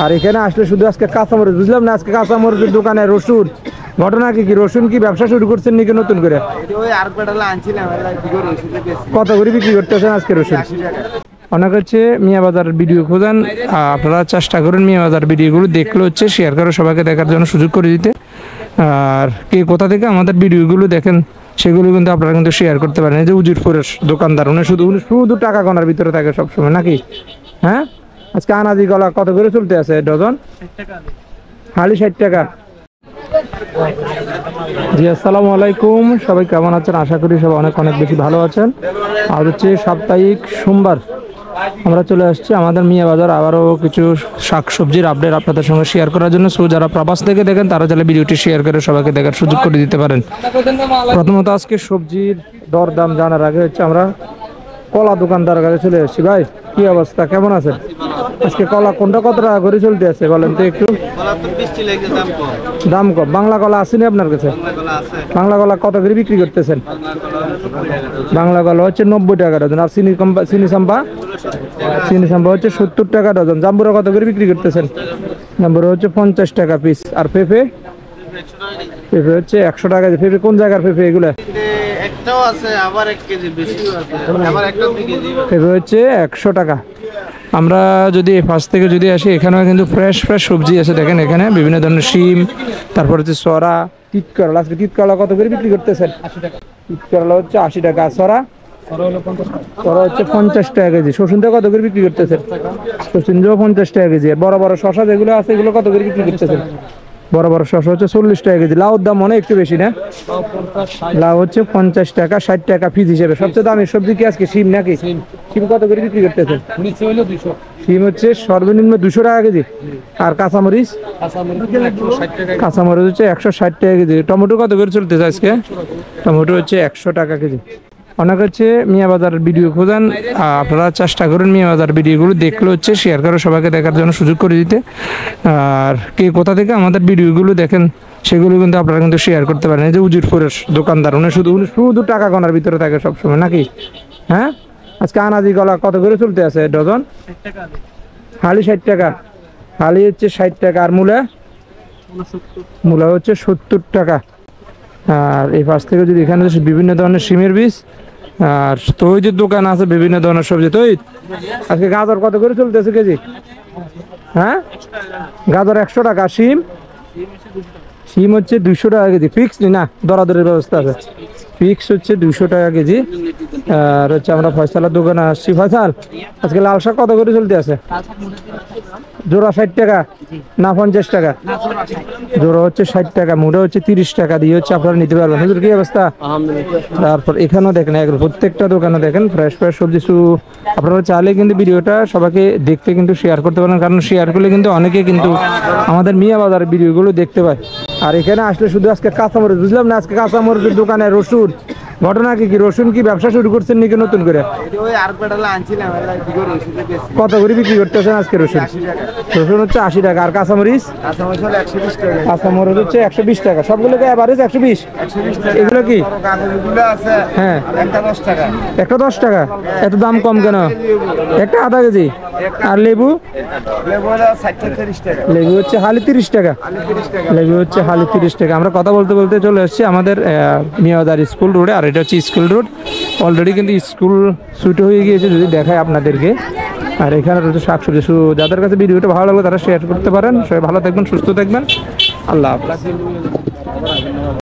আর এখানে আসলে শুধু আজকে কাঁচামরিচ, বুঝলাম না আজকে কাঁচামরিচের দোকানে রসুন, ঘটনা কি রসুন কি ব্যবসা শুরু করছেন নাকি নতুন করে? কত করে বিক্রি করতেছেন আজকে রসুন? অনেক হচ্ছে মিয়া বাজার ভিডিও খোঁজেন, আপনারা চেষ্টা করেন মিয়া বাজার ভিডিওগুলো দেখলে হচ্ছে শেয়ার করে সবাইকে দেখার জন্য সুযোগ করে দিতে। আর কে কোথা থেকে আমাদের ভিডিওগুলো দেখেন সেগুলো কিন্তু আপনারা কিন্তু শেয়ার করতে পারেন। এই যে উজিরপুরের দোকানদার উনি শুধু টাকা গোনার ভিতরে থাকে সবসময় নাকি? হ্যাঁ, আজকে আনাজি কলা কত করে চলতে আছে ডজন? হালি 60 টাকা। জি আসসালামু আলাইকুম, সবাই কেমন আছেন? আশা করি সবাই অনেক অনেক বেশি ভালো আছেন। আর হচ্ছে সাপ্তাহিক সোমবার আমরা চলে আসছি আমাদের মিয়া বাজার, আবারও কিছু শাকসবজির আপডেট আপনাদের সঙ্গে শেয়ার করার জন্য। সো যারা প্রবাস থেকে দেখেন তারা চাইলে ভিডিওটি শেয়ার করে সবাইকে দেখার সুযোগ করে দিতে পারেন। প্রথমত আজকে সবজির দরদাম জানার আগে হচ্ছে আমরা কলা দোকানদার কাছে চলে এসেছি। ভাই কি অবস্থা, কেমন আছেন? আজকে কলা কোনটা কত টাকা করে চলতে আছে বলেন তো একটু? দাম কম। বাংলা কলা আসেনি আপনার কাছে? বাংলা কলা কত করে বিক্রি করতেছেন? বাংলা কলা হচ্ছে 90 টাকা ডজন। আর চিনি সাম্বা হচ্ছে 70 টাকা ডজন। জাম্বুরা কত করে বিক্রি করতেছেন? জাম্বুরা হচ্ছে 50 টাকা পিস। আর পেঁপে হচ্ছে 100 টাকা। পেঁপে কোন জায়গার পেঁপে এগুলা? পেঁপে হচ্ছে 100 টাকা। আমরা যদি ফার্স্ট থেকে যদি আসি, এখানেও কিন্তু ফ্রেশ সবজি আছে। দেখেন এখানে বিভিন্ন ধরনের শিম, তারপর হচ্ছে সরা, তিতকরলা। আজকে তিতকরলা কত করে বিক্রি করতেছেন? 80 টাকা। তিতকরলা হচ্ছে 80 টাকা। সরা হচ্ছে 50 টাকা কেজি। শসুনটা কত করে বিক্রি করতেছেন? শসুনটাও 50 টাকা কেজি। আর বড় বড় শসা যেগুলো আছে এগুলো কত করে বিক্রি করতেছেন? বড় বড় শসা হচ্ছে 40 টাকা কেজি। লাউর দাম মনে একটু বেশি না? লাউ হচ্ছে 50 টাকা 60 টাকা পিস হিসেবে। সবচেয়ে দামি সবজি কি আজকে শিম নাকি? শিম কত করে বিক্রি করতেছেন? শিম হচ্ছে সর্বনিম্ন 200 টাকা কেজি। আর কাঁচামরিচ হচ্ছে 160 টাকা কেজি। টমেটো কত করে চলতেছে আজকে? টমেটো হচ্ছে 100 টাকা কেজি। অনেক হচ্ছে মিয়া বাজার ভিডিও খোঁজেন, আপনারা চেষ্টা করেন মিয়া বাজার ভিডিওগুলো দেখলে হচ্ছে শেয়ার করে সবাইকে দেখার জন্য সুযোগ করে দিতে। আর কে কোথা থেকে আমাদের ভিডিওগুলো দেখেন সেগুলো কিন্তু আপনারা কিন্তু শেয়ার করতে পারেন। এই যে উজিরপুরের দোকানদার উনি শুধু টাকা গোনার ভিতরে থাকে সবসময় নাকি? হ্যাঁ, আজকে আনাজি কলা কত করে চলতে আছে ডজন? হালি 60 টাকা। হালি হচ্ছে 60 টাকা। আর মূলা হচ্ছে 70 টাকা। আর এই পাশ থেকে যদি এখানে বিভিন্ন ধরনের শিমের বীজ, আর তৈরির দোকান আছে বিভিন্ন ধরনের সবজি। আজকে গাজর কত করে চলতেছে কেজি? হ্যাঁ, গাজর 100 টাকা। শিম হচ্ছে 200 টাকা কেজি। ফিক্স না, দরাদরের ব্যবস্থা আছে। ফিক্স হচ্ছে 200 টাকা কেজি। আর হচ্ছে আমরা ফয়সালার দোকানে আসছি। ফয়সাল, আজকে লাল শাক কত করে চলতে আছে? জোড়া 60 টাকা না 50 টাকা? জোড়া হচ্ছে 60 টাকা, মুড়া হচ্ছে 30 টাকা দিয়ে হচ্ছে আপনারা নিতে পারবেন। হুজুর কি অবস্থা? তারপর এখানেও দেখেন প্রত্যেকটা দোকানে দেখেন ফ্রেশ সবজি। আপনারা চাইলে কিন্তু ভিডিওটা সবাইকে দেখতে কিন্তু শেয়ার করতে পারেন, কারণ শেয়ার করলে কিন্তু অনেকে কিন্তু আমাদের মিয়া বাজার ভিডিওগুলো দেখতে পায়। আর এখানে আসলে শুধু আজকে কাঁচামরিচ, বুঝলাম না আজকে কাঁচামরিচের দোকানে রসুন, ঘটনা কি রসুন কি ব্যবসা শুরু করছেন নাকি নতুন করে? কত করে বিক্রি করতেছেন আজকে রসুন? রসুন হচ্ছে 80 টাকা। আর কাঁচামরিচ? কাঁচামরিচ হচ্ছে 120 টাকা। সবগুলোকে এভারেজ 120। এগুলো কি? হ্যাঁ, একটা 10 টাকা। এত দাম কম কেন? একটা আধা কেজি। আর লেবু হচ্ছে হালি 30 টাকা। লেবু হচ্ছে হালি 30 টাকা। আমরা কথা বলতে বলতে চলে এসেছি আমাদের মিয়াবাজার স্কুল রোডে। আর এটা হচ্ছে স্কুল রোড। অলরেডি কিন্তু স্কুল ছুটি হয়ে গিয়েছে যদি দেখায় আপনাদেরকে। আর এখানে রয়েছে শাকসবজি। যাদের কাছে ভিডিওটা ভালো লাগলো তারা শেয়ার করতে পারেন। সবাই ভালো থাকবেন, সুস্থ থাকবেন। আল্লাহ হাফেজ।